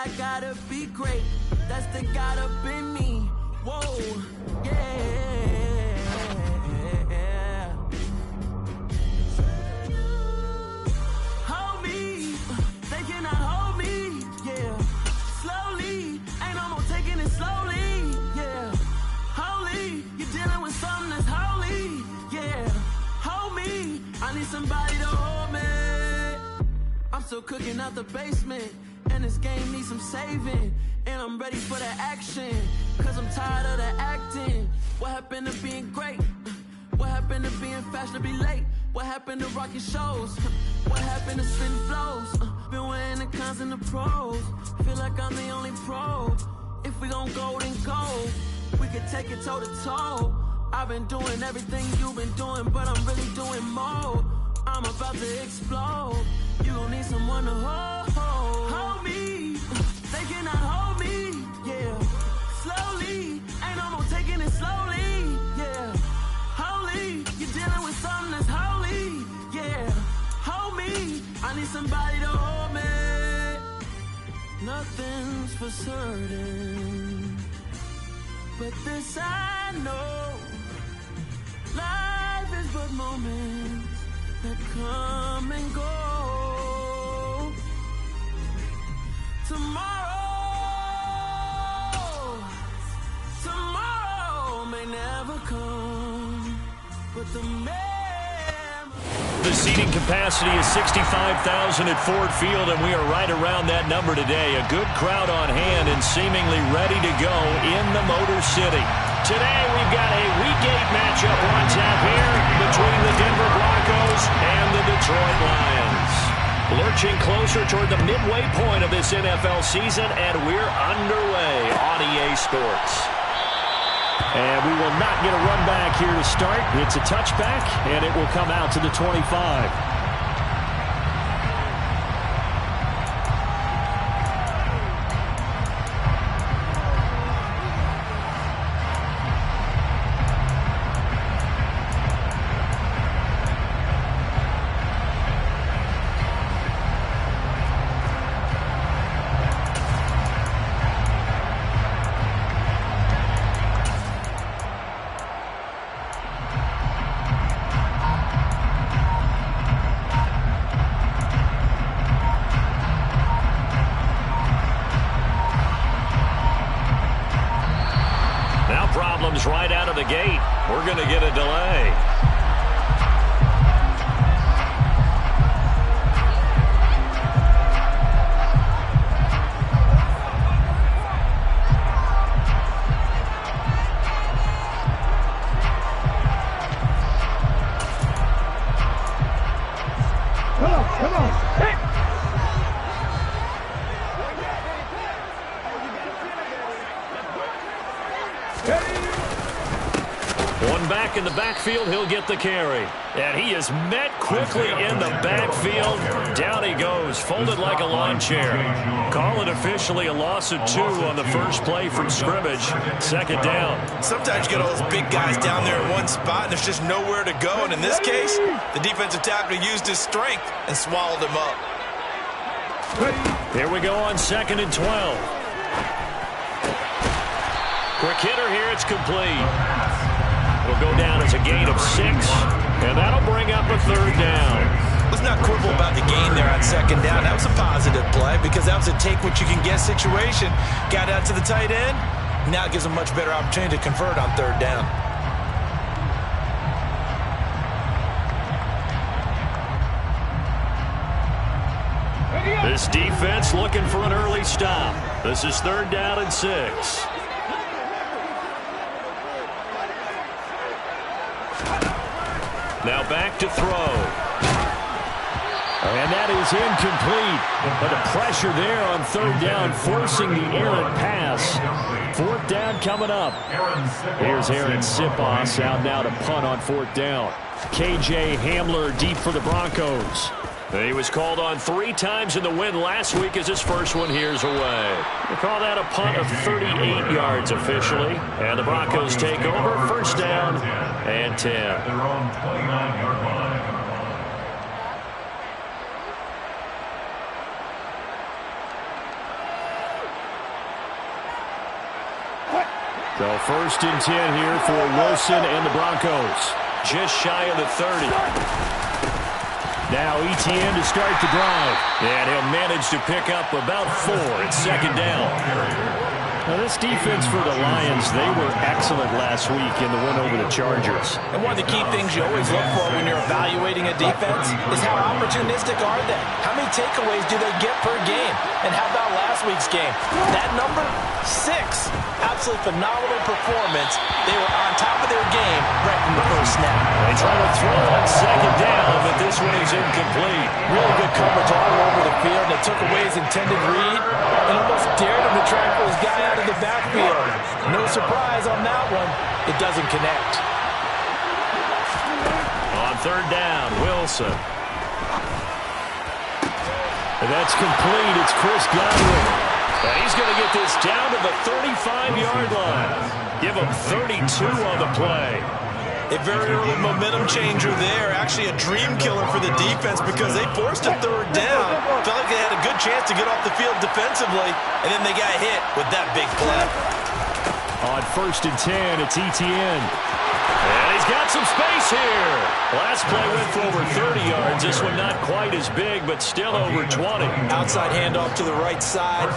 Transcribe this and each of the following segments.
I gotta be great. That's the God up in me. Whoa, yeah. Hold me, they cannot hold me, yeah. Slowly, ain't no more taking it slowly, yeah. Holy, you're dealing with something that's holy, yeah. Hold me, I need somebody to hold me. I'm still cooking out the basement, and this game needs some saving. And I'm ready for the action, cause I'm tired of the acting. What happened to being great? What happened to being fashionably late? What happened to rocking shows? What happened to spitting flows? Been wearing the cons and the pros. Feel like I'm the only pro. If we gon' go, then go. We could take it toe to toe. I've been doing everything you've been doing, but I'm really doing more. I'm about to explode. You gon' need someone to hold me. They cannot hold me, yeah. Slowly, ain't no more taking it slowly, yeah. Holy, you're dealing with something that's holy, yeah. Hold me, I need somebody to hold me. Nothing's for certain, but this I know. Life is but moments that come and go. Tomorrow may never come, but the seating capacity is 65,000 at Ford Field, and we are right around that number today. A good crowd on hand and seemingly ready to go in the Motor City. Today we've got a Week 8 matchup on tap here between the Denver Broncos and the Detroit Lions. Lurching closer toward the midway point of this NFL season, and we're underway on EA Sports. And we will not get a run back here to start. It's a touchback, and it will come out to the 25. Right out of the gate. We're going to get a delay. Come on. Hey. One back in the backfield, he'll get the carry. And he is met quickly in the backfield. Down he goes, folded like a lawn chair. Call it officially a loss of 2 on the first play from scrimmage. Second down. Sometimes you get all those big guys down there in one spot, and there's just nowhere to go. And in this case, the defensive tackle used his strength and swallowed him up. Here we go on 2nd and 12. Quick hitter here, it's complete. It'll go down as a gain of 6, and that'll bring up a 3rd down. Let's not quibble about the gain there on 2nd down. That was a positive play because that was a take-what-you-can-get situation. Got out to the tight end. Now it gives them a much better opportunity to convert on 3rd down. This defense looking for an early stop. This is 3rd down and 6. Now back to throw. And that is incomplete. But the pressure there on 3rd down, forcing the errant pass. 4th down coming up. Here's Aaron Sipos out now to punt on 4th down. KJ Hamler deep for the Broncos. He was called on 3 times in the win last week as his first one here's away. They call that a punt of 38 yards officially. And the Broncos take over. 1st down and 10. Their own 29-yard line. So 1st and 10 here for Wilson and the Broncos. Just shy of the 30. Now ETN to start the drive. And he'll manage to pick up about 4. It's 2nd down. Now this defense for the Lions, they were excellent last week in the win over the Chargers. And one of the key things you always look for when you're evaluating a defense is how opportunistic are they? How many takeaways do they get per game? And how about last week's game? That number, 6. Absolutely phenomenal performance. They were on top of their game right from the first snap. They try to throw on 2nd down, but this one is incomplete. Really good coverage all over the field. They took away his intended read and almost dared him to try for his guy out of the backfield. No surprise on that one. It doesn't connect. On 3rd down, Wilson. And that's complete. It's Chris Godwin. And he's going to get this down to the 35-yard line. Give him 32 on the play. A very early momentum changer there. Actually a dream killer for the defense because they forced a 3rd down. Felt like they had a good chance to get off the field defensively, and then they got hit with that big play. On 1st and 10, it's ETN. And he's got some space here. Last play went for over 30 yards. This one not quite as big, but still over 20. Outside handoff to the right side.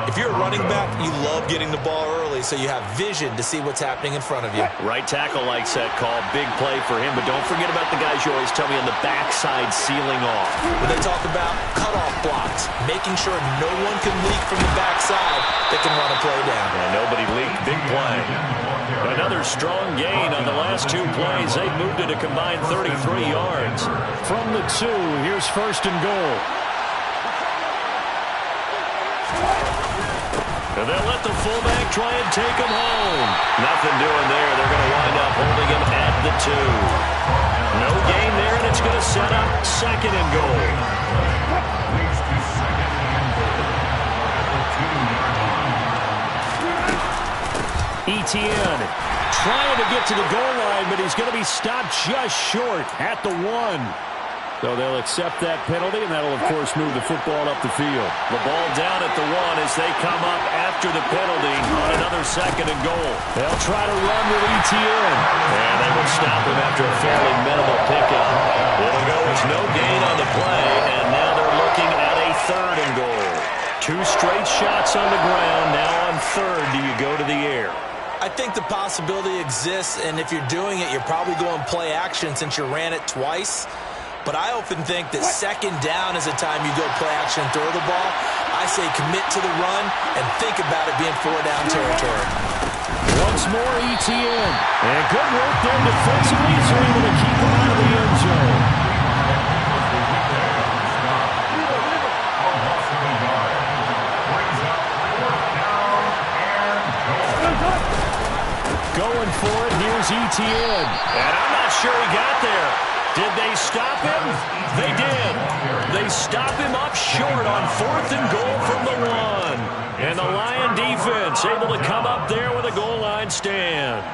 If you're a running back, you love getting the ball early so you have vision to see what's happening in front of you. Right tackle likes that call. Big play for him, but don't forget about the guys you always tell me on the backside sealing off. When they talk about cutoff blocks, making sure no one can leak from the backside that can run a play down. And nobody leaked. Big play. Another strong gain on the last 2 plays. They moved it a combined 33 yards. From the 2, here's 1st and goal. And they'll let the fullback try and take him home. Nothing doing there. They're going to wind up holding him at the 2. No gain there, and it's going to set up 2nd and goal. ETN trying to get to the goal line, but he's going to be stopped just short at the 1. So they'll accept that penalty, and that'll, of course, move the football up the field. The ball down at the 1 as they come up after the penalty on another 2nd and goal. They'll try to run with ETN. And they will stop him after a fairly minimal pickup. It'll go as no gain on the play, and now they're looking at a 3rd and goal. 2 straight shots on the ground. Now on 3rd, do you go to the air? I think the possibility exists, and if you're doing it, you're probably going play action since you ran it twice. But I often think that 2nd down is the time you go play action and throw the ball. I say commit to the run and think about it being 4-down territory. Once more, ETN. And good work there defensively, so able to keep him out of the end zone. Going for it, here's ETN. And I'm not sure he got there. Did they stop him? They did. They stop him up short on 4th and goal from the 1. And the Lion defense able to come up there with a goal line stand.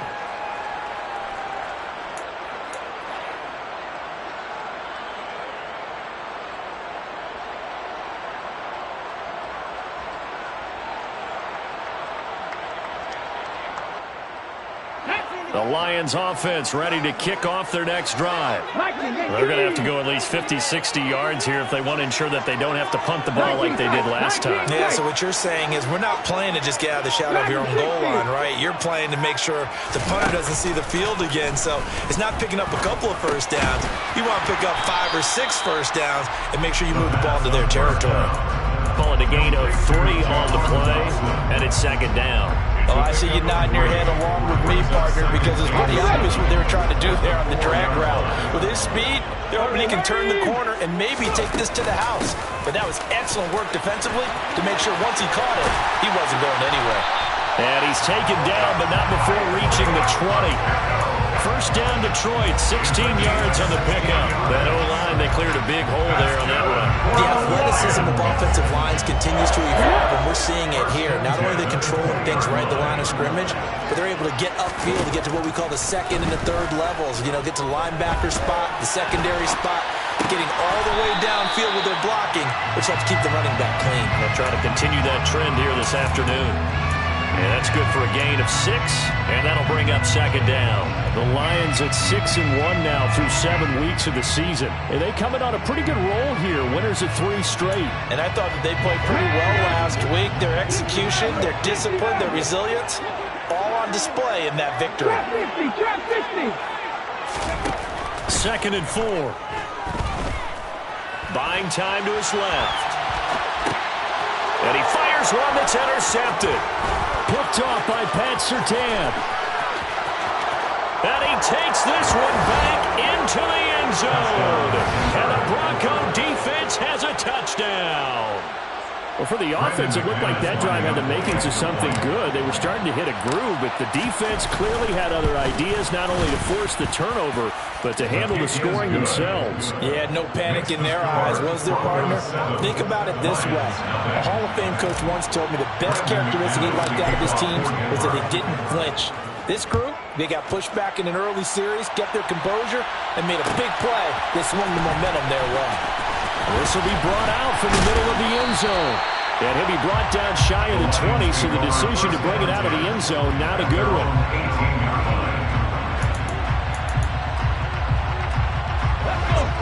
The Lions offense ready to kick off their next drive. They're going to have to go at least 50, 60 yards here if they want to ensure that they don't have to punt the ball like they did last time. Yeah, so what you're saying is we're not playing to just get out of the shadow of your own goal line, right? You're playing to make sure the punter doesn't see the field again. So it's not picking up a couple of 1st downs. You want to pick up 5 or 6 1st downs and make sure you move the ball into their territory. Calling a gain of 3 on the play, and it's 2nd down. Oh, I see you nodding your head along with me, partner, because it's pretty obvious what they were trying to do there on the drag route. With his speed, they're hoping he can turn the corner and maybe take this to the house. But that was excellent work defensively to make sure once he caught it, he wasn't going anywhere. And he's taken down, but not before reaching the 20. 1st down, Detroit, 16 yards on the pickup. That O-line, they cleared a big hole there on that one. The athleticism of offensive lines continues to evolve, and we're seeing it here. Not only are they controlling things right at the line of scrimmage, but they're able to get upfield to get to what we call the 2nd and the 3rd levels. You know, get to the linebacker spot, the secondary spot, getting all the way downfield with their blocking, which helps keep the running back clean. They'll try to continue that trend here this afternoon. And that's good for a gain of 6, and that'll bring up second down. The Lions at 6-1 now through 7 weeks of the season. And they coming on a pretty good roll here. Winners of 3 straight. And I thought that they played pretty well last week. Their execution, their discipline, their resilience, all on display in that victory. 2nd and 4. Buying time to his left. And he fires one that's intercepted. Picked off by Pat Surtain. And he takes this one back into the end zone. And the Bronco defense has a touchdown. Well, for the offense, it looked like that drive had the makings of something good. They were starting to hit a groove, but the defense clearly had other ideas, not only to force the turnover, but to handle the scoring themselves. Yeah, no panic in their eyes, was there, partner? Think about it this way. A Hall of Fame coach once told me the best characteristic he liked out of his teams was that they didn't flinch. This group, they got pushed back in an early series, kept their composure, and made a big play that swung the momentum their way. This will be brought out from the middle of the end zone. And he'll be brought down shy of the 20, so the decision to bring it out of the end zone, not a good one.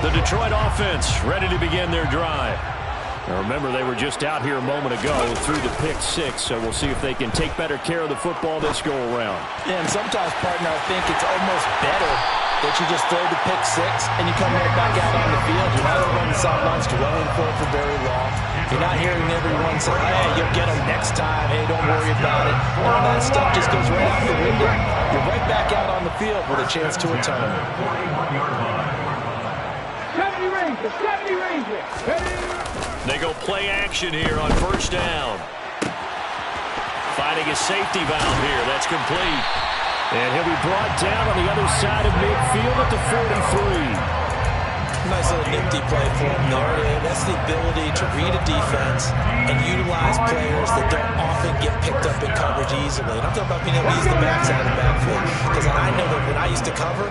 The Detroit offense ready to begin their drive. Now remember, they were just out here a moment ago through the pick 6, so we'll see if they can take better care of the football this go-around. Yeah, and sometimes, partner, I think it's almost better that you just throw the pick 6 and you come right back out on the field. You're not over on the sidelines dwelling for it for very long. You're not hearing everyone say, hey, you'll get them next time. Hey, don't worry about it. All that stuff just goes right out the window. You're right back out on the field with a chance to atone. 70 Rangers, 70 Rangers. They go play action here on 1st down. Finding a safety valve here. That's complete. And he'll be brought down on the other side of midfield at the 43. Nice little nifty play for him there. That's the ability to read a defense and utilize players that don't often get picked up in coverage easily. And I'm talking about being able to use the backs out of the backfield. Because I know that when I used to cover,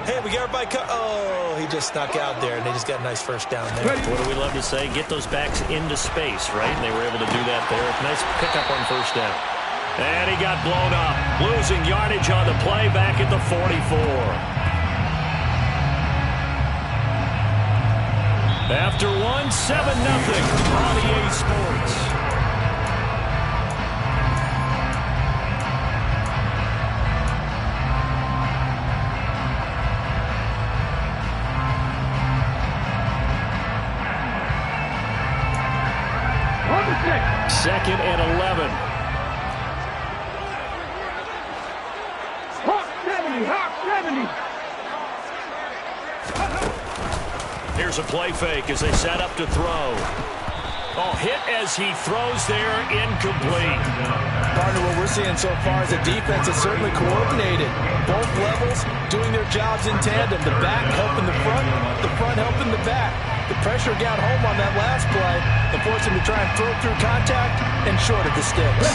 hey, we got everybody oh, he just snuck out there, and they just got a nice 1st down there. What do we love to say? Get those backs into space, right? And they were able to do that there. Nice pickup on 1st down. And he got blown up. Losing yardage on the play back at the 44. After 1, 7-0 on EA Sports. On the 6. 2nd and 11. Hawk 70, Hawk 70. Here's a play fake as they set up to throw. Oh, hit as he throws there, incomplete. Partner, what we're seeing so far is the defense is certainly coordinated. Both levels doing their jobs in tandem. The back helping the front helping the back. The pressure got home on that last play and forced him to try and throw through contact and short of the sticks.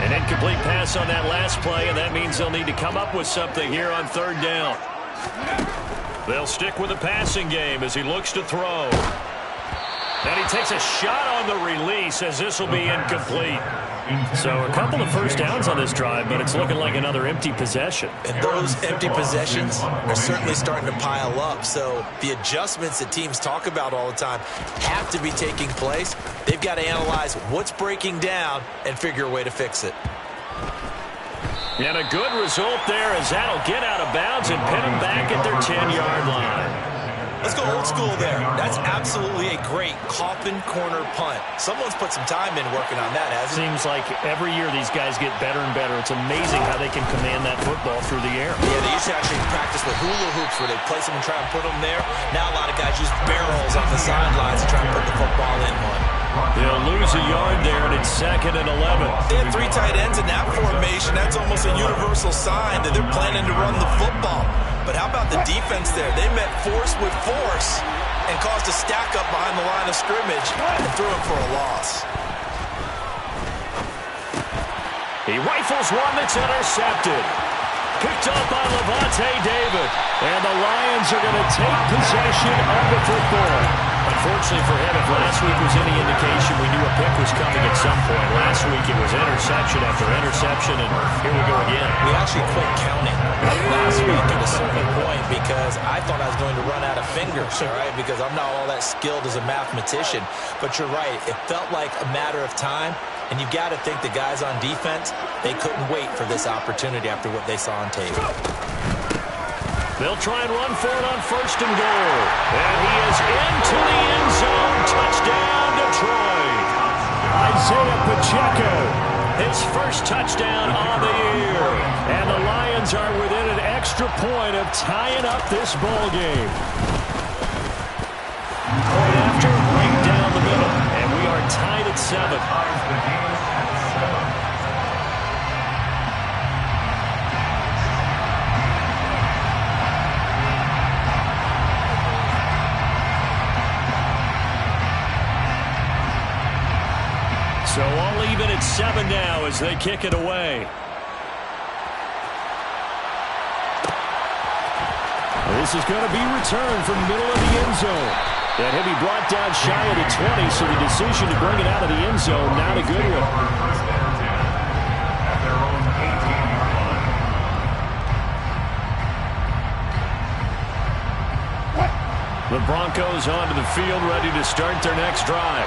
An incomplete pass on that last play, and that means they'll need to come up with something here on 3rd down. They'll stick with the passing game as he looks to throw. And he takes a shot on the release as this will be incomplete. So a couple of 1st downs on this drive, but it's looking like another empty possession. And those empty possessions are certainly starting to pile up. So the adjustments that teams talk about all the time have to be taking place. They've got to analyze what's breaking down and figure a way to fix it. And a good result there as that'll get out of bounds and pin them back at their 10-yard line. Let's go old school there. That's absolutely a great coffin corner punt. Someone's put some time in working on that, hasn't it? Seems like every year these guys get better and better. It's amazing how they can command that football through the air. Yeah, they used to actually practice with hula hoops where they place them and try and put them there. Now a lot of guys use barrels on the sidelines to try and put the football in one. They'll lose a yard there, and it's 2nd and 11. They had 3 tight ends in that formation. That's almost a universal sign that they're planning to run the football. But how about the defense there? They met force with force and caused a stack up behind the line of scrimmage and threw it for a loss. He rifles one that's intercepted. Picked up by Levante David. And the Lions are going to take possession of the football. A Unfortunately for him, if last week was any indication, we knew a pick was coming at some point. Last week it was interception after interception, and here we go again. We actually quit counting last week at a certain point because I thought I was going to run out of fingers, all right, because I'm not all that skilled as a mathematician. But you're right. It felt like a matter of time, and you've got to think the guys on defense, they couldn't wait for this opportunity after what they saw on tape. They'll try and run for it on 1st and goal. And he is into the end zone. Touchdown, Detroit. Isaiah Pacheco, his first touchdown on the year. And the Lions are within an extra point of tying up this ball game. Point after, right down the middle. And we are tied at 7. So all even at 7 now as they kick it away. This is going to be returned from the middle of the end zone. And he'll be brought down shy of the 20, so the decision to bring it out of the end zone, not a good one. The Broncos onto the field, ready to start their next drive.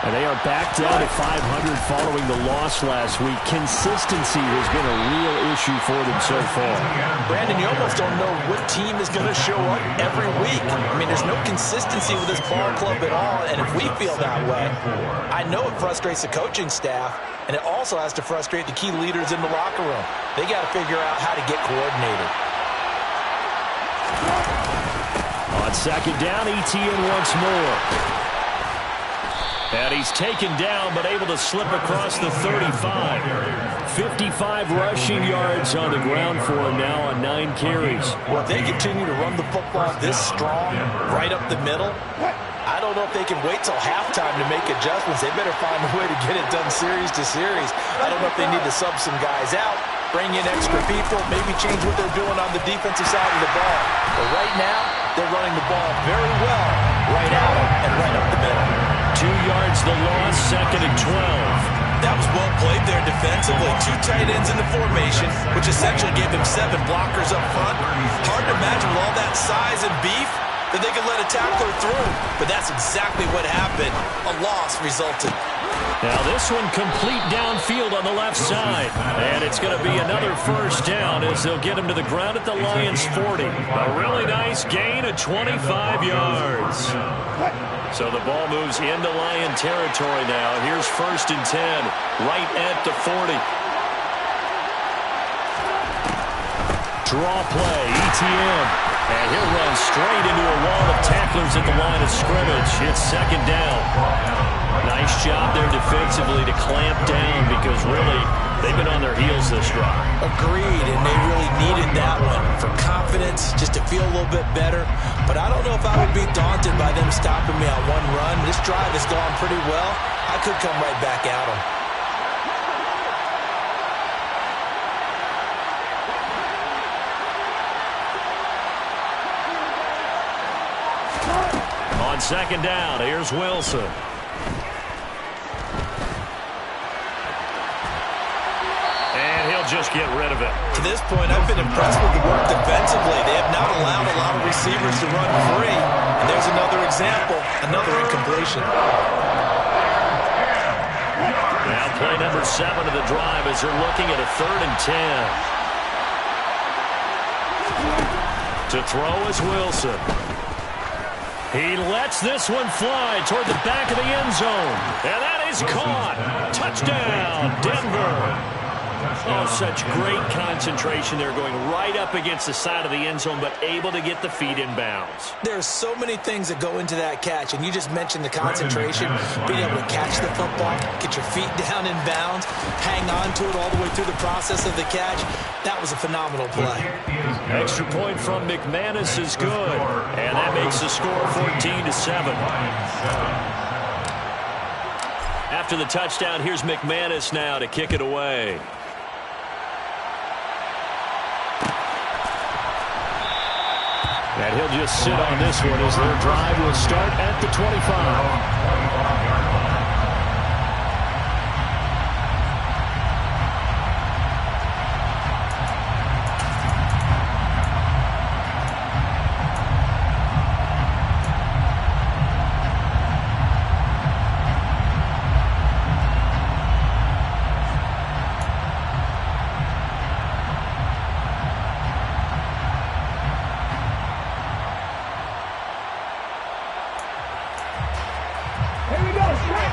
And they are back down to 500 following the loss last week. Consistency has been a real issue for them so far. Brandon, you almost don't know what team is going to show up every week. I mean, there's no consistency with this ball club at all, and if we feel that way, I know it frustrates the coaching staff, and it also has to frustrate the key leaders in the locker room. They got to figure out how to get coordinated. On 2nd down, ETN once more. And he's taken down, but able to slip across the 35. 55 rushing yards on the ground for him now on 9 carries. Well, if they continue to run the football this strong, right up the middle, I don't know if they can wait till halftime to make adjustments. They better find a way to get it done series to series. I don't know if they need to sub some guys out, bring in extra people, maybe change what they're doing on the defensive side of the ball. But right now, they're running the ball very well right at them and right up the middle. 2 yards the loss, 2nd and 12. That was well played there defensively. 2 tight ends in the formation, which essentially gave them 7 blockers up front. Hard to imagine with all that size and beef that they could let a tackler through. But that's exactly what happened. A loss resulted. Now this one complete downfield on the left side. And it's going to be another 1st down as they'll get him to the ground at the Lions' 40. A really nice gain of 25 yards. So the ball moves into Lion territory now. Here's 1st and 10, right at the 40. Draw play, ETN. And he'll run straight into a wall of tacklers at the line of scrimmage. It's 2nd down. Nice job there defensively to clamp down because really they've been on their heels this drive. Agreed, and they really needed that one for confidence, just to feel a little bit better. But I don't know if I would be daunted by them stopping me on one run. This drive has gone pretty well. I could come right back at them. On 2nd down, here's Wilson. Just get rid of it. To this point, I've been impressed with the work defensively. They have not allowed a lot of receivers to run free. And there's another example, another incompletion. Now play number 7 of the drive as they're looking at a 3rd and 10. To throw is Wilson. He lets this one fly toward the back of the end zone. And that is caught. Touchdown, Denver. Oh, such great concentration there, going right up against the side of the end zone, but able to get the feet in bounds. There's so many things that go into that catch, and you just mentioned the concentration, being able to catch the football, get your feet down in bounds, hang on to it all the way through the process of the catch. That was a phenomenal play. Extra point from McManus is good, and that makes the score 14-7. After the touchdown, here's McManus now to kick it away. And he'll just sit on this one as their drive will start at the 25.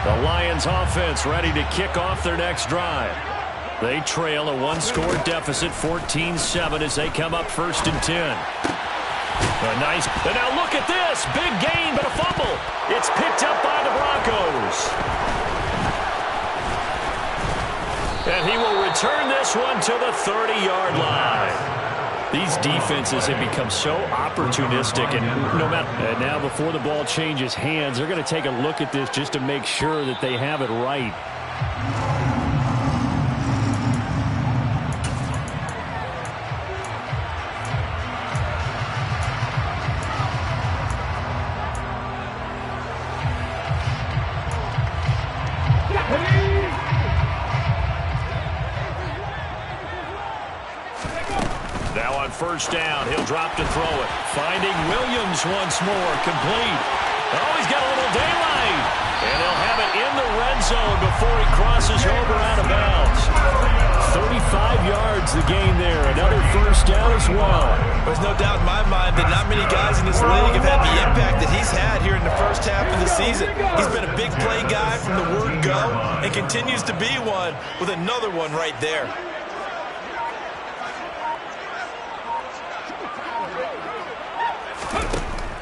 The Lions offense ready to kick off their next drive. They trail a one-score deficit, 14-7, as they come up 1st and 10. A nice, and now look at this. Big gain, but a fumble. It's picked up by the Broncos. And he will return this one to the 30-yard line. These defenses have become so opportunistic, and no matter now before the ball changes hands, they're going to take a look at this just to make sure that they have it right. Now on 1st down, he'll drop to throw it. Finding Williams once more, complete. Oh, he's got a little daylight. And he'll have it in the red zone before he crosses over out of bounds. 35 yards the gain there. Another 1st down as well. There's no doubt in my mind that not many guys in this league have had the impact that he's had here in the first half of the season. He's been a big play guy from the word go and continues to be one with another one right there.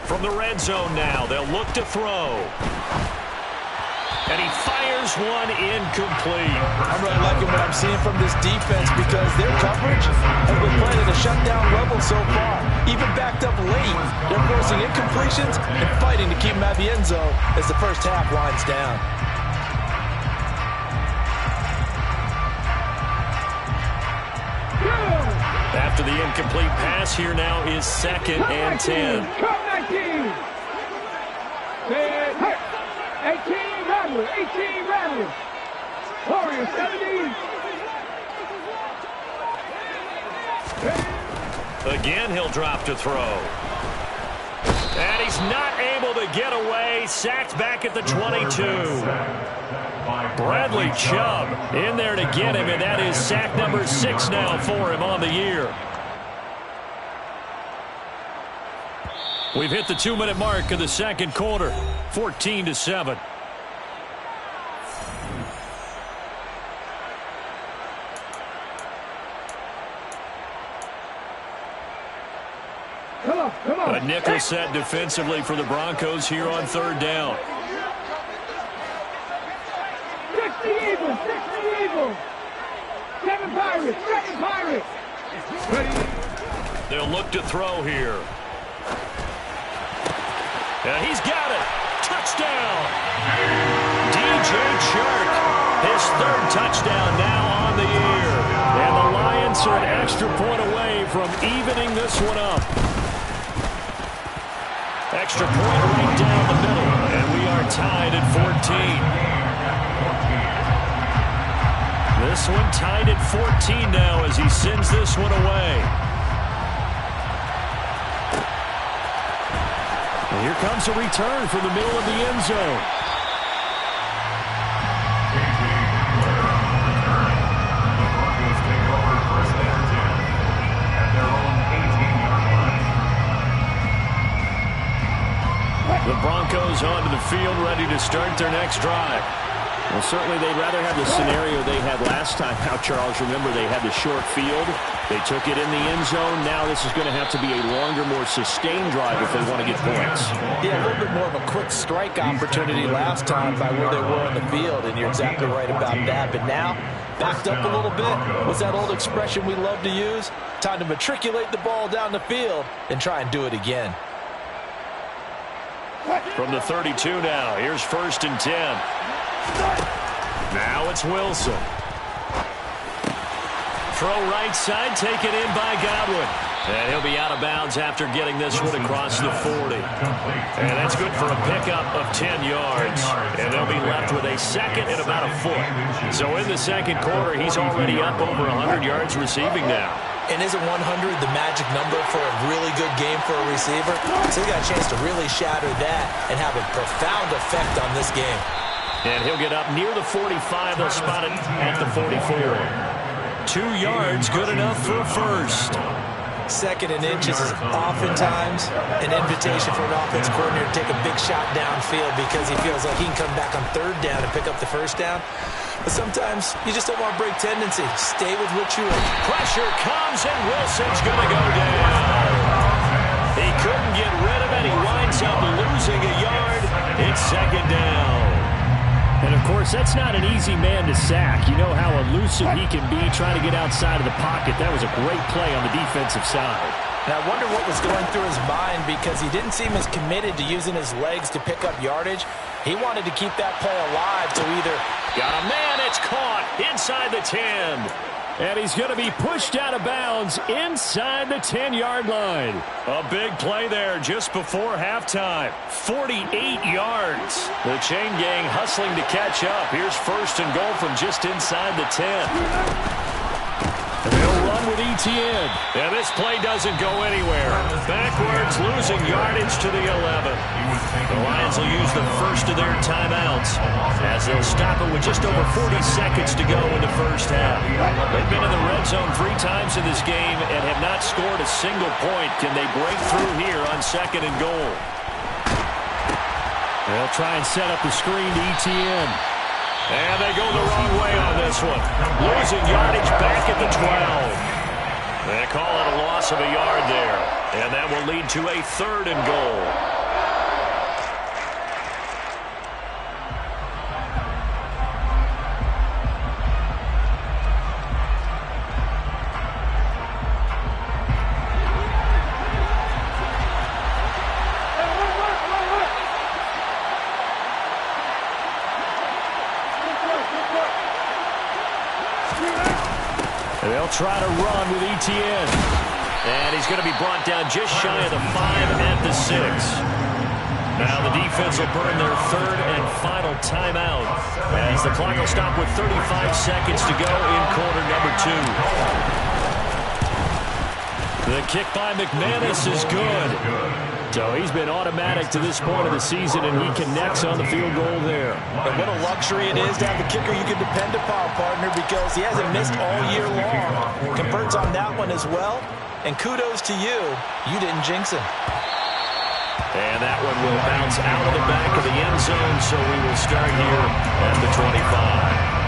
From the red zone now, they'll look to throw. And he fires one incomplete. I'm really liking what I'm seeing from this defense because their coverage has been playing at a shutdown level so far. Even backed up late, they're forcing incompletions and fighting to keep them out of the end zone as the first half winds down. After the incomplete pass, here now is 2nd and 10. 19. 18 Rattler. 18 Rattler. Warriors 17. Again, he'll drop to throw. And he's not able to get away. Sacked back at the 22. Bradley Chubb in there to get him, and that is sack number 6 now for him on the year. We've hit the 2-minute mark of the 2nd quarter, 14-7. Come on. A nickel set defensively for the Broncos here on 3rd down. 60 Eagles. 7 Pirates. Ready. They'll look to throw here. And he's got it. Touchdown. DJ Chark, his 3rd touchdown now on the year. And the Lions are an extra point away from evening this one up. Extra point right down the middle. And we are tied at 14. This one tied at 14 now as he sends this one away. And here comes a return from the middle of the end zone. The Broncos onto the field, ready to start their next drive. Well, certainly they'd rather have the scenario they had last time. Now, Charles, remember they had the short field. They took it in the end zone. Now this is going to have to be a longer, more sustained drive if they want to get points. Yeah, a little bit more of a quick strike opportunity last time by where they were on the field, and you're exactly right about that. But now, backed up a little bit. What's that old expression we love to use? Time to matriculate the ball down the field and try and do it again. From the 32 now, here's 1st and 10. Now it's Wilson. Throw right side, taken in by Godwin. And he'll be out of bounds after getting this one across the 40. And that's good for a pickup of 10 yards. And they'll be left with a second and about a foot. So in the second quarter, he's already up over 100 yards receiving now. And isn't 100 the magic number for a really good game for a receiver? So he got a chance to really shatter that and have a profound effect on this game. And he'll get up near the 45. They'll spot it at the 44. 2 yards, good enough for a first. Second and inches is oftentimes an invitation for an offense coordinator to take a big shot downfield because he feels like he can come back on third down and pick up the first down. But sometimes you just don't want to break tendency. Stay with what you are. Pressure comes, and Wilson's going to go down. He couldn't get rid of it. He winds up losing a yard. It's second down. And, of course, that's not an easy man to sack. You know how elusive he can be trying to get outside of the pocket. That was a great play on the defensive side. And I wonder what was going through his mind because he didn't seem as committed to using his legs to pick up yardage. He wanted to keep that play alive to either... Got a man, it's caught inside the 10. And he's going to be pushed out of bounds inside the 10-yard line. A big play there just before halftime. 48 yards. The chain gang hustling to catch up. Here's first and goal from just inside the 10. They'll run with Etienne. And this play doesn't go anywhere. Backwards, losing yardage to the 11. The Lions will use the first of their timeouts as they'll stop it with just over 40 seconds to go in the first half. They've been in the red zone 3 times in this game and have not scored a single point. Can they break through here on second and goal? They'll try and set up the screen to Etienne. And they go the wrong way on this one. Losing yardage back at the 12. They call it a loss of a yard there. And that will lead to a third and goal. They'll try to run with Etienne. And he's going to be brought down just shy of the 5 at the 6. Now the defense will burn their third and final timeout as the clock will stop with 35 seconds to go in quarter number 2. The kick by McManus is good. So he's been automatic to this point of the season, and he connects on the field goal there. And what a luxury it is to have a kicker you can depend upon, partner, because he hasn't missed all year long. Converts on that one as well. And kudos to you. You didn't jinx him. And that one will bounce out of the back of the end zone, so we will start here at the 25.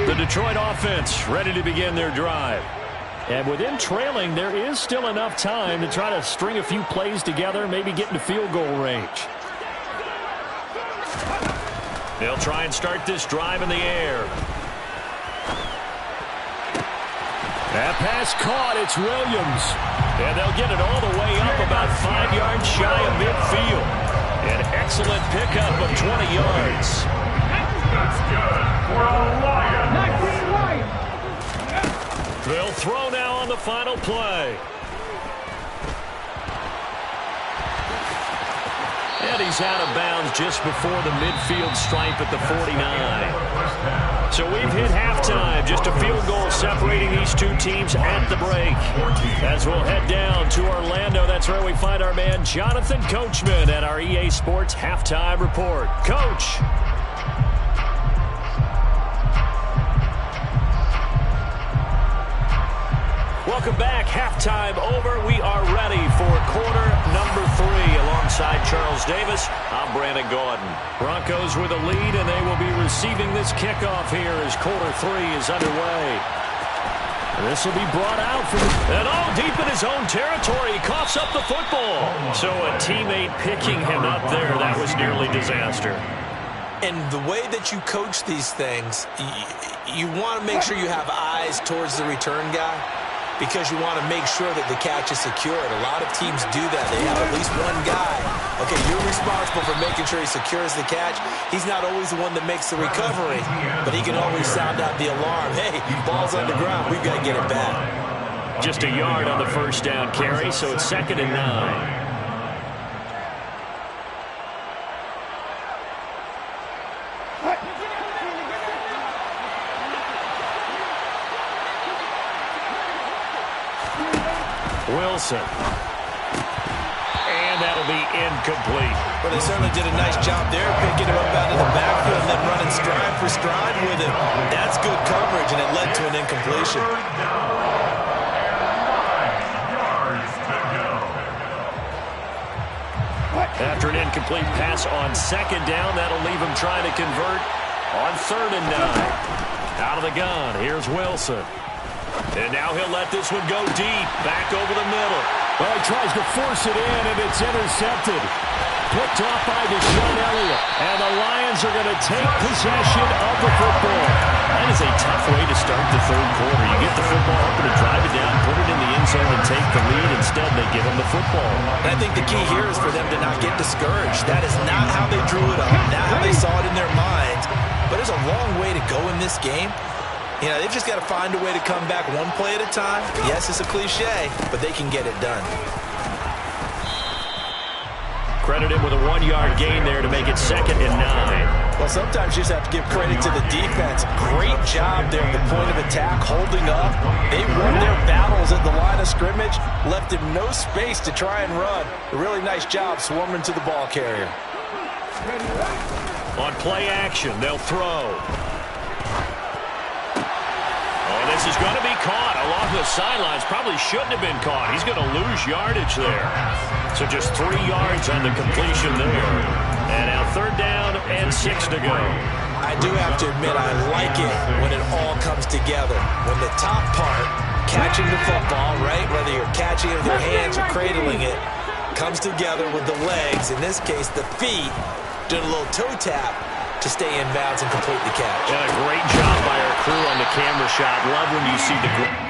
The Detroit offense ready to begin their drive. And with them trailing, there is still enough time to try to string a few plays together, maybe get into field goal range. They'll try and start this drive in the air. That pass caught. It's Williams. And they'll get it all the way up about 5 yards shy of midfield. An excellent pickup of 20 yards. That's good for a Lion. They'll throw now on the final play. And he's out of bounds just before the midfield stripe at the 49. So we've hit halftime. Just a field goal separating these two teams at the break. As we'll head down to Orlando, that's where we find our man Jonathan Coachman at our EA Sports Halftime Report. Coach. Welcome back. Halftime over. We are ready for quarter number 3. Alongside Charles Davis, I'm Brandon Gordon. Broncos with a lead, and they will be receiving this kickoff here as quarter 3 is underway. This will be brought out from and all deep in his own territory. He coughs up the football. So a teammate picking him up there, that was nearly disaster. And the way that you coach these things, you want to make sure you have eyes towards the return guy. because you want to make sure that the catch is secured. A lot of teams do that. They have at least one guy. Okay, you're responsible for making sure he secures the catch. He's not always the one that makes the recovery, but he can always sound out the alarm. Hey, ball's on the ground. We've got to get it back. Just a yard on the first down carry, so it's 2nd and 9. Wilson. And that'll be incomplete. Well, they certainly did a nice job there, picking him up out of the backfield and then running stride for stride with him. That's good coverage, and it led to an incompletion. After an incomplete pass on 2nd down, that'll leave him trying to convert on 3rd and 9. Out of the gun, here's Wilson. And now he'll let this one go deep, back over the middle. Well, he tries to force it in, and it's intercepted. Picked off by Deshaun Elliott. And the Lions are going to take possession of the football. That is a tough way to start the 3rd quarter. You get the football up and drive it down, put it in the end zone, and take the lead. Instead, they give them the football. And I think the key here is for them to not get discouraged. That is not how they drew it up, not how they saw it in their minds. But there's a long way to go in this game. You know, they've just got to find a way to come back one play at a time. Yes, it's a cliche, but they can get it done. Credit him with a 1-yard gain there to make it 2nd and 9. Well, sometimes you just have to give credit to the defense. Great job there at the point of attack, holding up. They won their battles at the line of scrimmage, left him no space to try and run. A really nice job swarming to the ball carrier. On play action, they'll throw. This is going to be caught along the sidelines. Probably shouldn't have been caught. He's going to lose yardage there. So just 3 yards on the completion there. And now 3rd down and 6 to go. I do have to admit, I like it when it all comes together. When the top part, catching the football, right, whether you're catching it with your hands or cradling it, comes together with the legs, in this case the feet, doing a little toe tap to stay in bounds and complete the catch. Yeah, a great job by our crew on the camera shot. Love when you see the...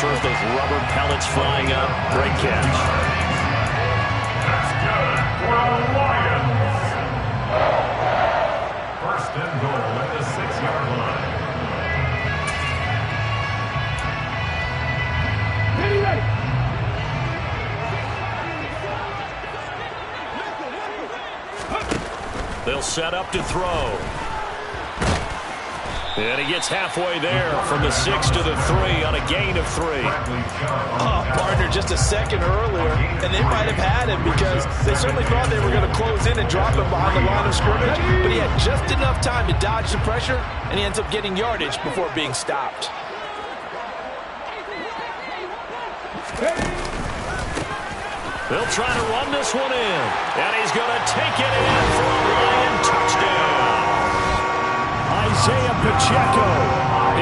turf, those rubber pellets flying up. Great catch. That's good for the Lions. First and goal at the 6-yard line. Ready. They'll set up to throw. And he gets halfway there from the 6 to the 3 on a gain of 3. Oh, partner, just a second earlier, and they might have had him because they certainly thought they were going to close in and drop him behind the line of scrimmage, but he had just enough time to dodge the pressure, and he ends up getting yardage before being stopped. They'll try to run this one in, and he's going to take it in for a Lion touchdown. Isaiah Pacheco,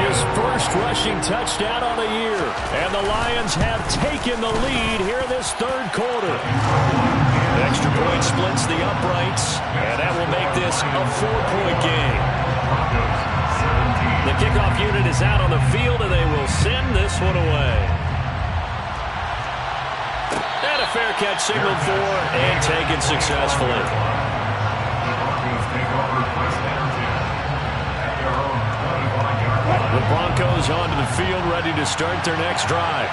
his first rushing touchdown on the year. And the Lions have taken the lead here this third quarter. Extra point splits the uprights, and that will make this a 4-point game. The kickoff unit is out on the field, and they will send this one away. And a fair catch signaled for and taken successfully. The Broncos onto the field, ready to start their next drive.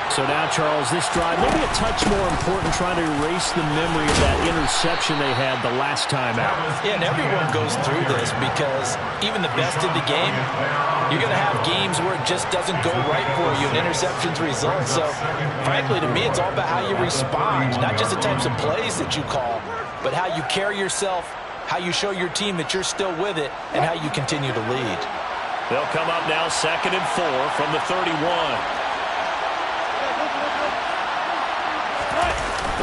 So now, Charles, this drive maybe a touch more important, trying to erase the memory of that interception they had the last time out. Yeah, and everyone goes through this because even the best in the game, you're going to have games where it just doesn't go right for you and interceptions result. So, frankly, to me, it's all about how you respond, not just the types of plays that you call, but how you carry yourself, how you show your team that you're still with it, and how you continue to lead. They'll come up now 2nd and 4 from the 31.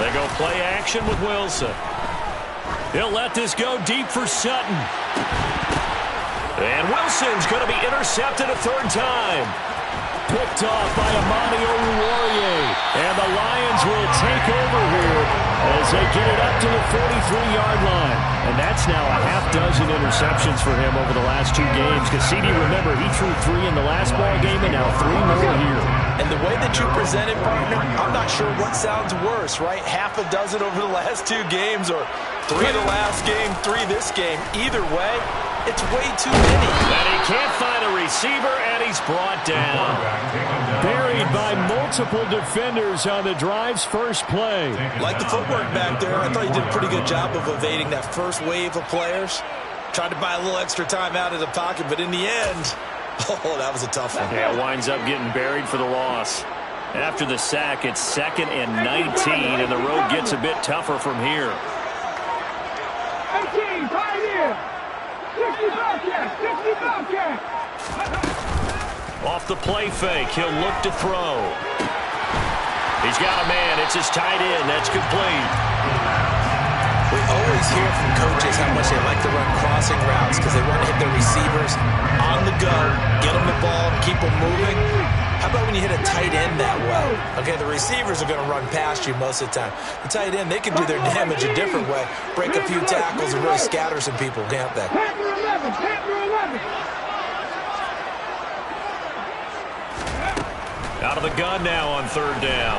They go play action with Wilson. He'll let this go deep for Sutton. And Wilson's going to be intercepted a third time. Picked off by Amani Oruwariye. And the Lions will take over here as they get it up to the 43-yard line. And that's now a half-dozen interceptions for him over the last 2 games. Cassidy, remember, he threw 3 in the last ball game and now 3 more here. And the way that you present it, partner, I'm not sure what sounds worse, right? Half a dozen over the last 2 games or 3 the last game, 3 this game. Either way, it's way too many. And he can't find a receiver, and he's brought down. Buried by multiple defenders on the drive's first play. Like the footwork back there, I thought he did a pretty good job of evading that first wave of players. Tried to buy a little extra time out of the pocket, but in the end, oh, that was a tough one. Yeah, winds up getting buried for the loss. After the sack, it's 2nd and 19, and the road gets a bit tougher from here. 18, right here. 60 Bobcat. Off the play fake, he'll look to throw. He's got a man. It's his tight end. That's complete. We always hear from coaches how much they like to run crossing routes because they want to hit their receivers on the go, get them the ball, keep them moving. How about when you hit a tight end that way? Okay, the receivers are going to run past you most of the time. The tight end, they can do their damage a different way, break a few tackles and really scatter some people, can't they? Panther 11. Out of the gun now on 3rd down.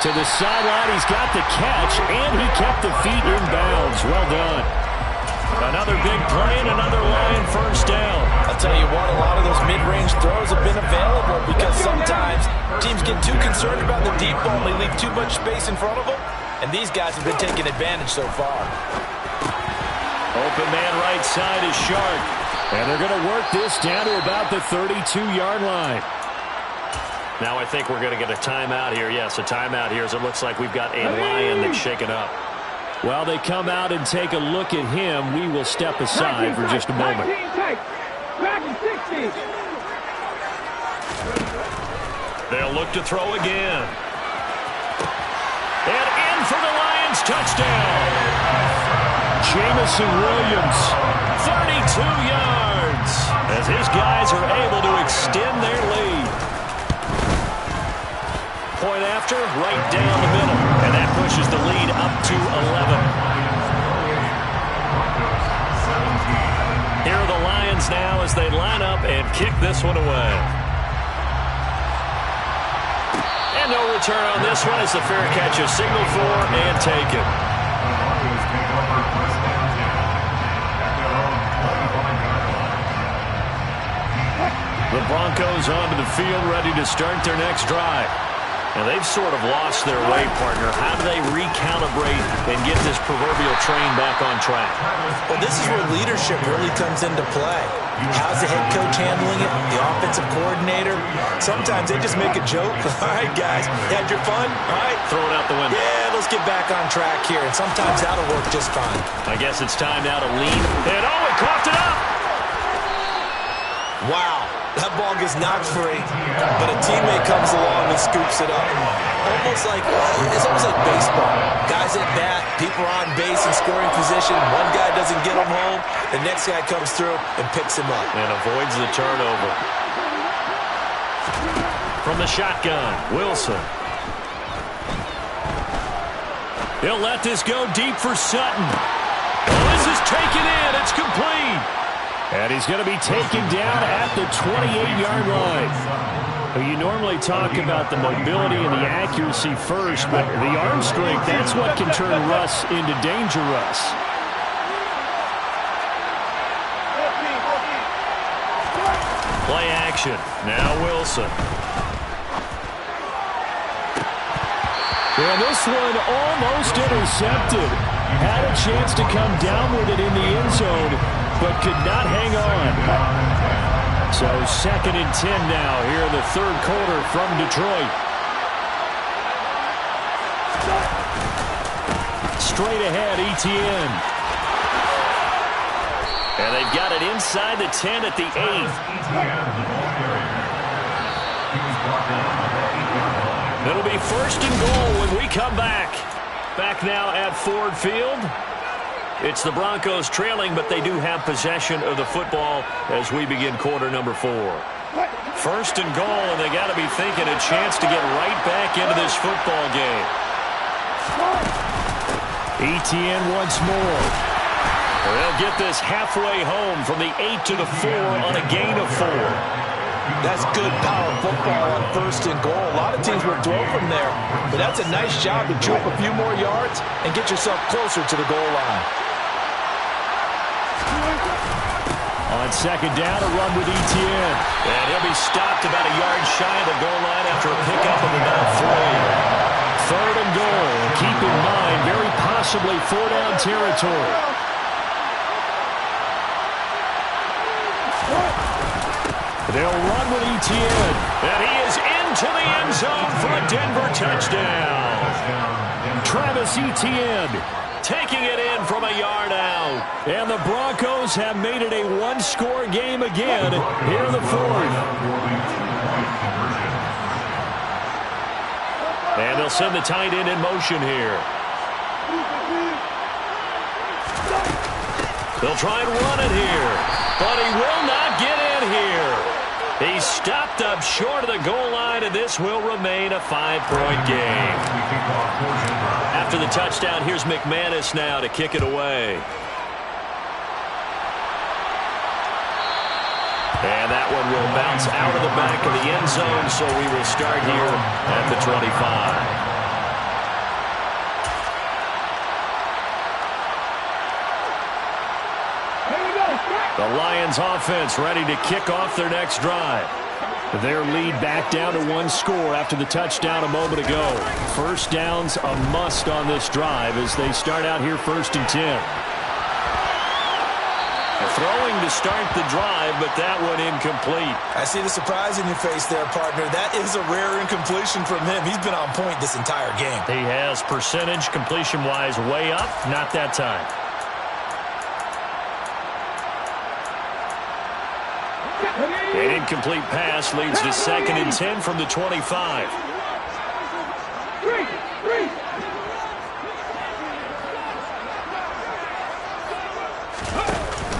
To the sideline, he's got the catch, and he kept the feet in bounds. Well done. Another big play and another Lion first down. I'll tell you what, a lot of those mid-range throws have been available because sometimes teams get too concerned about the deep ball and they leave too much space in front of them, and these guys have been taking advantage so far. Open man right side is Sharp. And they're going to work this down to about the 32-yard line. Now I think we're going to get a timeout here. Yes, a timeout here as it looks like we've got a Lion that's shaken up. While they come out and take a look at him, we will step aside for just a moment. They'll look to throw again. And in for the Lions touchdown. Jamison Williams, 32 yards as his guys are able to extend their lead. Point after, right down the middle, and that pushes the lead up to 11. Here are the Lions now as they line up and kick this one away. return on this one as the fair catch is signaled for and taken. Broncos take over first down 10 at their own 25-yard line. The Broncos onto the field, ready to start their next drive. And they've sort of lost their way, partner. How do they recalibrate and get this proverbial train back on track? Well, this is where leadership really comes into play. How's the head coach handling it? The offensive coordinator? Sometimes they just make a joke. All right, guys, had your fun? All right. Throw it out the window. Yeah, let's get back on track here. And sometimes that'll work just fine. I guess it's time now to lean. And it coughed it up. Wow, that ball gets knocked free, but a teammate comes along and scoops it up. It's almost like baseball. Guys at bat, people are on base in scoring position. One guy doesn't get him home. The next guy comes through and picks him up. And avoids the turnover. From the shotgun, Wilson. He'll let this go deep for Sutton. Oh, this is taken in. It's complete. And he's going to be taken down at the 28-yard line. You normally talk about the mobility and the accuracy first, but the arm strength, that's what can turn Russ into danger Russ. Play action. Now Wilson. And this one almost intercepted. Had a chance to come down with it in the end zone, but could not hang on. So 2nd and 10 now here in the third quarter from Detroit. Straight ahead, Etienne. And they've got it inside the 10 at the 8. It'll be 1st and goal when we come back. Back now at Ford Field. It's the Broncos trailing, but they do have possession of the football as we begin quarter number 4. 1st and goal, and they got to be thinking a chance to get right back into this football game. Etienne once more. They'll get this halfway home from the 8 to the 4 on a gain of 4. That's good power football on 1st and goal. A lot of teams will throw from there, but that's a nice job to chew up a few more yards and get yourself closer to the goal line. On 2nd down, a run with Etienne. And he'll be stopped about a yard shy of the goal line after a pickup of about 3. 3rd and goal. Keep in mind, very possibly 4-down territory. They'll run with Etienne. And he is into the end zone for a Denver touchdown. Travis Etienne taking it in from a yard out. And the Broncos have made it a one-score game again here in the 4th. And they'll send the tight end in motion here. They'll try and run it here, but he will not get in here. He's stopped up short of the goal line, and this will remain a 5-point game. After the touchdown, here's McManus now to kick it away. And that one will bounce out of the back of the end zone, so we will start here at the 25. The Lions offense ready to kick off their next drive. Their lead back down to 1 score after the touchdown a moment ago. 1st down's a must on this drive as they start out here 1st and 10. Throwing to start the drive, but that one incomplete. I see the surprise in your face there, partner. That is a rare incompletion from him. He's been on point this entire game. He has percentage completion-wise way up, not that time. An incomplete pass leads to 2nd and 10 from the 25.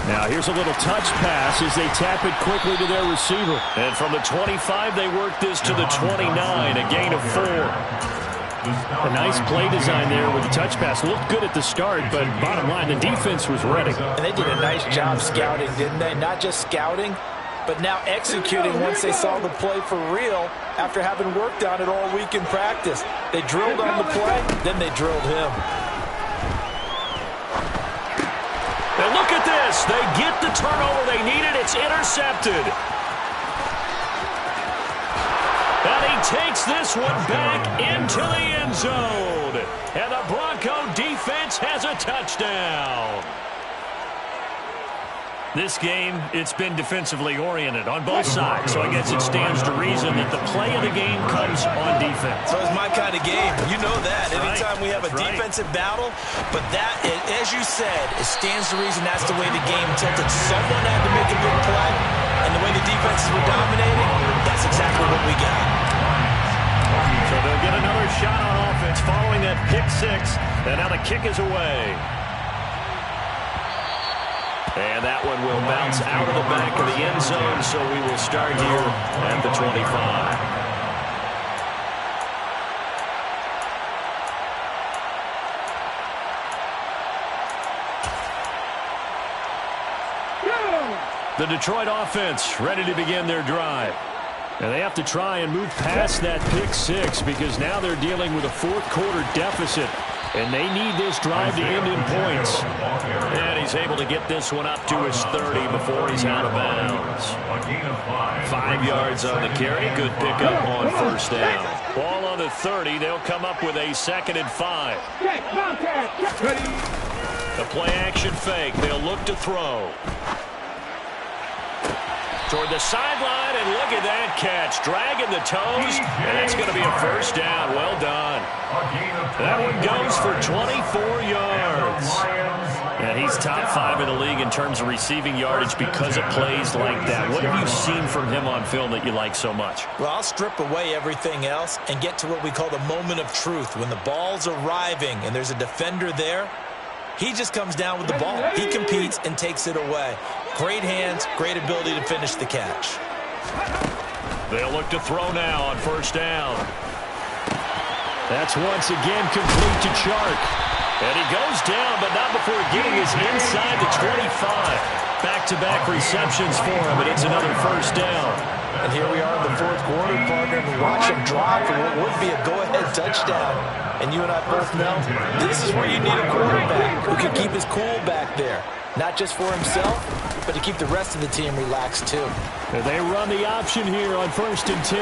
Now here's a little touch pass as they tap it quickly to their receiver. And from the 25, they work this to the 29, a gain of 4. A nice play design there with the touch pass. Looked good at the start, but bottom line, the defense was ready. And they did a nice job scouting, didn't they? Not just scouting, but now executing once they saw the play for real after having worked on it all week in practice. They drilled on the play, then they drilled him. And look at this. They get the turnover they needed. It's intercepted. And he takes this one back into the end zone. And the Bronco defense has a touchdown. This game, it's been defensively oriented on both sides, so I guess it stands to reason that the play of the game comes on defense. So it's my kind of game. You know that. That's Anytime we have a defensive battle, but that, as you said, it stands to reason that's the way the game tilted. Someone had to make a big play, and the way the defenses were dominating, that's exactly what we got. So they'll get another shot on offense following that pick six, and now the kick is away. And that one will bounce out of the back of the end zone, so we will start here at the 25. The Detroit offense ready to begin their drive. And they have to try and move past that pick six because now they're dealing with a fourth-quarter deficit. And they need this drive to end in points. And he's able to get this one up to his 30 before he's out of bounds. 5 yards on the carry. Good pickup on first down. Ball on the 30. They'll come up with a 2nd and 5. The play action fake. They'll look to throw. Toward the sideline, and look at that catch. Dragging the toes, and it's going to be a first down. Well done. That one goes for 24 yards. And he's top 5 in the league in terms of receiving yardage because of plays like that. What have you seen from him on film that you like so much? Well, I'll strip away everything else and get to what we call the moment of truth. When the ball's arriving and there's a defender there, he just comes down with the ball. He competes and takes it away. Great hands, great ability to finish the catch. They'll look to throw now on first down. That's once again complete to Chark. And he goes down, but not before getting his inside the 25. Back-to-back receptions for him, and it's another first down. And here we are in the fourth quarter, partner, and we watch him drop for what would be a go-ahead touchdown. And you and I both know this is where you need a quarterback who can keep his cool back there. Not just for himself, but to keep the rest of the team relaxed too. And they run the option here on 1st and 10.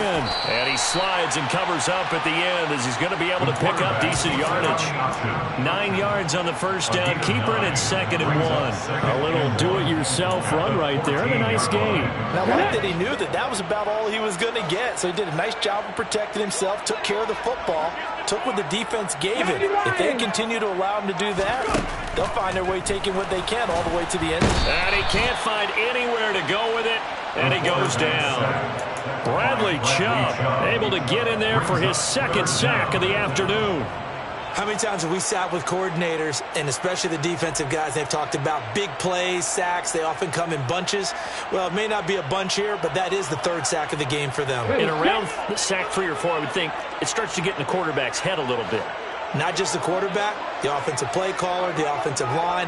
And he slides and covers up at the end as he's going to be able to pick up decent yardage. 9 yards on the first down. Keeper in at 2nd and 1. A little do-it-yourself run right there and a nice game. Now, I like that he knew that that was about all he was going to get. So he did a nice job of protecting himself, took care of the football, took what the defense gave him. If they continue to allow him to do that, they'll find their way taking what they can all the way to the end. And he can't find anywhere to go with it, and he goes down. Bradley Chubb able to get in there for his 2nd sack of the afternoon. How many times have we sat with coordinators, and especially the defensive guys, they've talked about big plays, sacks. They often come in bunches. Well, it may not be a bunch here, but that is the 3rd sack of the game for them. In around sack 3 or 4, I would think it starts to get in the quarterback's head a little bit. Not just the quarterback, the offensive play caller, the offensive line,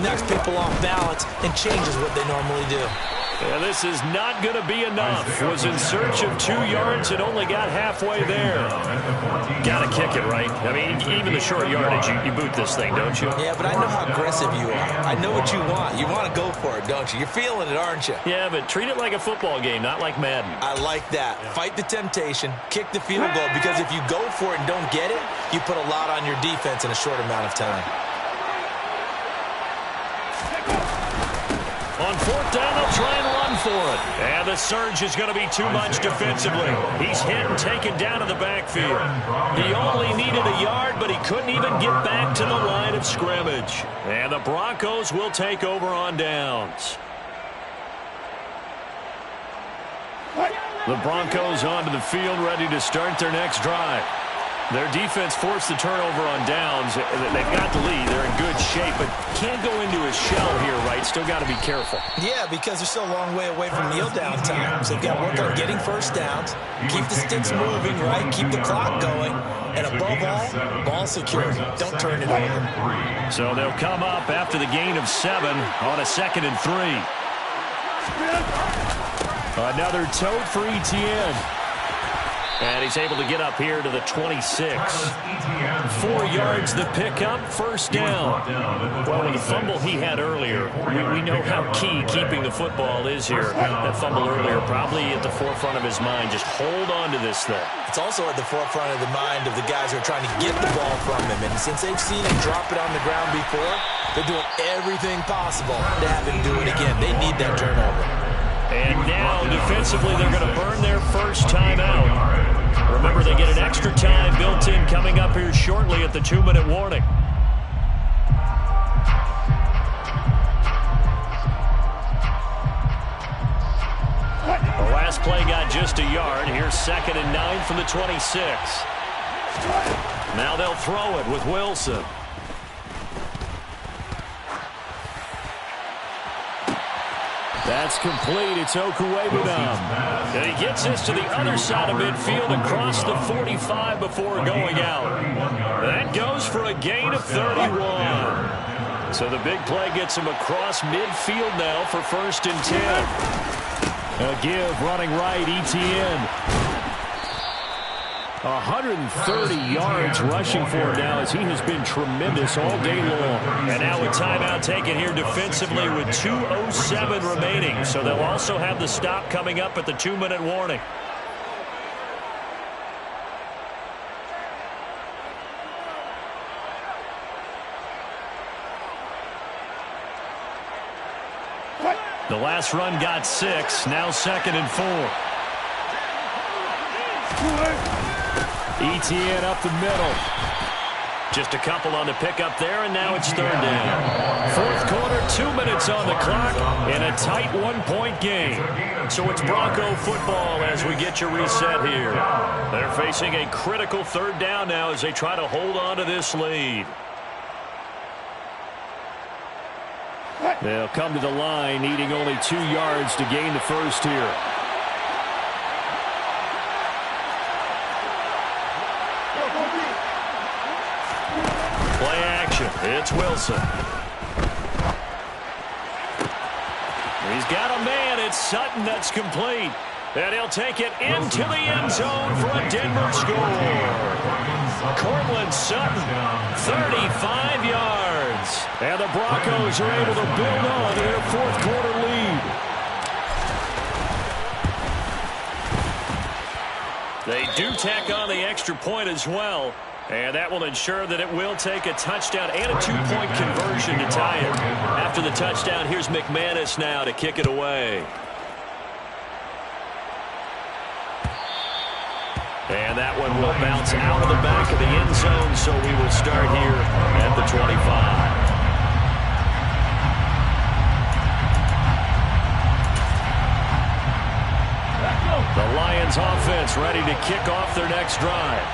knocks people off balance and changes what they normally do. And this is not going to be enough. Was in search of 2 yards and only got halfway there. Got to kick it, right? I mean, even the short yardage, you boot this thing, don't you? Yeah, but I know how aggressive you are. I know what you want. You want to go for it, don't you? You're feeling it, aren't you? Yeah, but treat it like a football game, not like Madden. I like that. Fight the temptation, kick the field goal, because if you go for it and don't get it, you put a lot on your defense in a short amount of time. On 4th down, they'll try and run for it. And the surge is going to be too much defensively. He's hit and taken down to the backfield. He only needed a yard, but he couldn't even get back to the line of scrimmage. And the Broncos will take over on downs. The Broncos onto the field, ready to start their next drive. Their defense forced the turnover on downs. They've got the lead. They're in good shape, but can't go into a shell here, right? Still got to be careful. Yeah, because they're still a long way away from kneel down time. So they've got to work on getting first downs, keep the sticks moving, right? Keep the clock going. And above all, ball security. Don't turn it over. So they'll come up after the gain of 7 on a 2nd and 3. Another tote for Etienne. And he's able to get up here to the 26. 4 yards the pickup, first down. Well, with the fumble he had earlier, we know how key keeping the football is here. That fumble earlier probably at the forefront of his mind. Just hold on to this thing. It's also at the forefront of the mind of the guys who are trying to get the ball from him. And since they've seen him drop it on the ground before, they're doing everything possible to have him do it again. They need that turnover. And now, defensively, they're going to burn their first time out. Remember, they get an extra time built in coming up here shortly at the 2-minute warning. The last play got just a yard. Here's 2nd and 9 from the 26. Now they'll throw it with Wilson. That's complete. It's Okuwebunam. And he gets this to the other side of midfield across the 45 before going out. That goes for a gain of 31. So the big play gets him across midfield now for 1st and 10. A give running right, Etienne. 130 yards rushing for him now as he has been tremendous all day long. And now a timeout taken here defensively with 2:07 remaining. So they'll also have the stop coming up at the 2-minute warning. The last run got 6. Now 2nd and 4. Etienne up the middle. Just a couple on the pickup there, and now it's 3rd down. 4th quarter, 2 minutes on the clock, and a tight 1-point game. So it's Bronco football as we get your reset here. They're facing a critical 3rd down now as they try to hold on to this lead. They'll come to the line, needing only 2 yards to gain the first here. Play action. It's Wilson. He's got a man. It's Sutton that's complete. And he'll take it into the end zone for a Denver score. Cortland Sutton, 35 yards. And the Broncos are able to build on to their 4th quarter lead. They do tack on the extra point as well. And that will ensure that it will take a touchdown and a 2-point conversion to tie it. After the touchdown, here's McManus now to kick it away. And that one will bounce out of the back of the end zone, so we will start here at the 25. The Lions offense ready to kick off their next drive.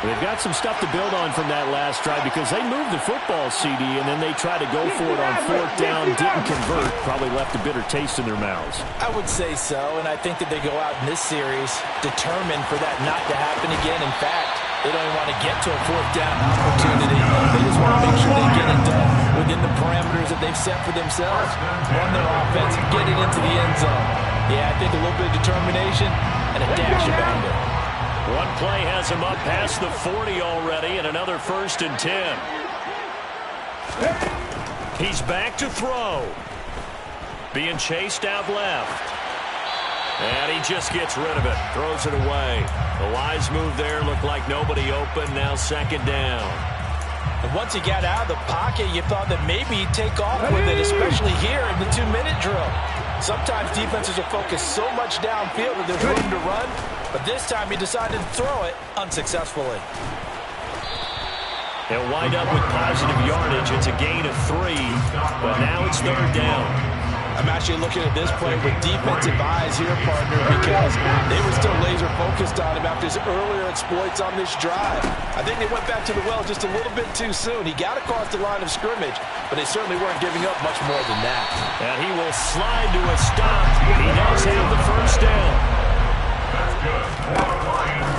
They've got some stuff to build on from that last drive because they moved the football, CD, and then they tried to go for it on 4th down, didn't convert, probably left a bitter taste in their mouths. I would say so, and I think that they go out in this series determined for that not to happen again. In fact, they don't even want to get to a 4th down opportunity. They just want to make sure they get it done within the parameters that they've set for themselves. Run their offense, get it into the end zone. Yeah, I think a little bit of determination and a dash about it. One play has him up past the 40 already, and another 1st and 10. He's back to throw. Being chased out left. And he just gets rid of it. Throws it away. The wise move there. Looked like nobody open. Now 2nd down. And once he got out of the pocket, you thought that maybe he'd take off with it, especially here in the 2-minute drill. Sometimes defenses will focus so much downfield that there's room to run, but this time he decided to throw it unsuccessfully. They'll wind up with positive yardage. It's a gain of 3, but now it's 3rd down. I'm actually looking at this play with defensive eyes here, partner, because they were still laser focused on him after his earlier exploits on this drive. I think they went back to the well just a little bit too soon. He got across the line of scrimmage, but they certainly weren't giving up much more than that. And he will slide to a stop. He does have the 1st down.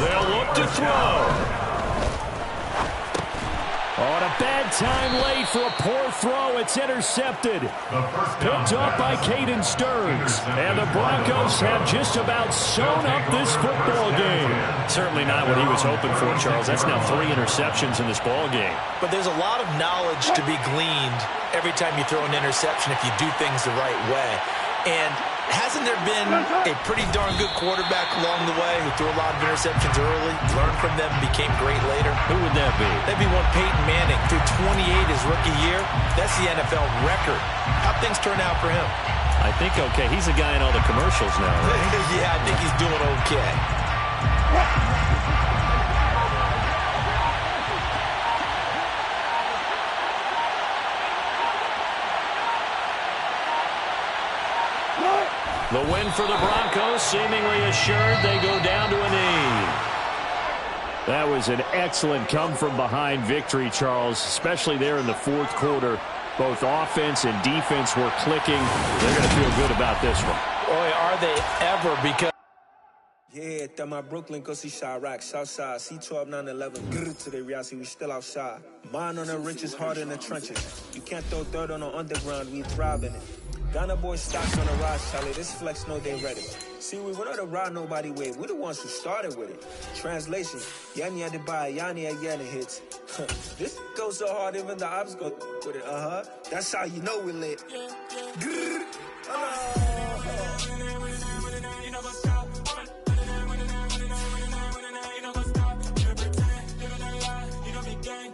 They'll look to throw. Oh, and a bad time late for a poor throw. It's intercepted. Picked off by Caden Stearns. And the Broncos have just about sewn up this football game. Certainly not what he was hoping for, Charles. That's now 3 interceptions in this ball game. But there's a lot of knowledge to be gleaned every time you throw an interception if you do things the right way. And hasn't there been a pretty darn good quarterback along the way who threw a lot of interceptions early, learned from them, became great later? Who would that be? That'd be one Peyton Manning. Threw 28 his rookie year. That's the NFL record. How'd things turn out for him? I think okay. He's a guy in all the commercials now, right? Yeah, I think he's doing okay. The win for the Broncos, seemingly assured. They go down to a knee. That was an excellent come-from-behind victory, Charles, especially there in the fourth quarter. Both offense and defense were clicking. They're going to feel good about this one. Boy, are they ever, because yeah, that my Brooklyn go see Chirac, Southside, C12, 911, grrr to the reality, we still outside. Mine on the richest, heart in the trenches. You can't throw dirt on the underground, we thrive in it. Ghana boys stocks on the rise, Charlie, this flex know they ready. See, we were not to ride nobody with, we're the ones who started with it. Translation, Yanni had to buy, Yanni again it hits. This goes so hard, even the ops go with it, That's how you know we're lit. Grrr, Gang,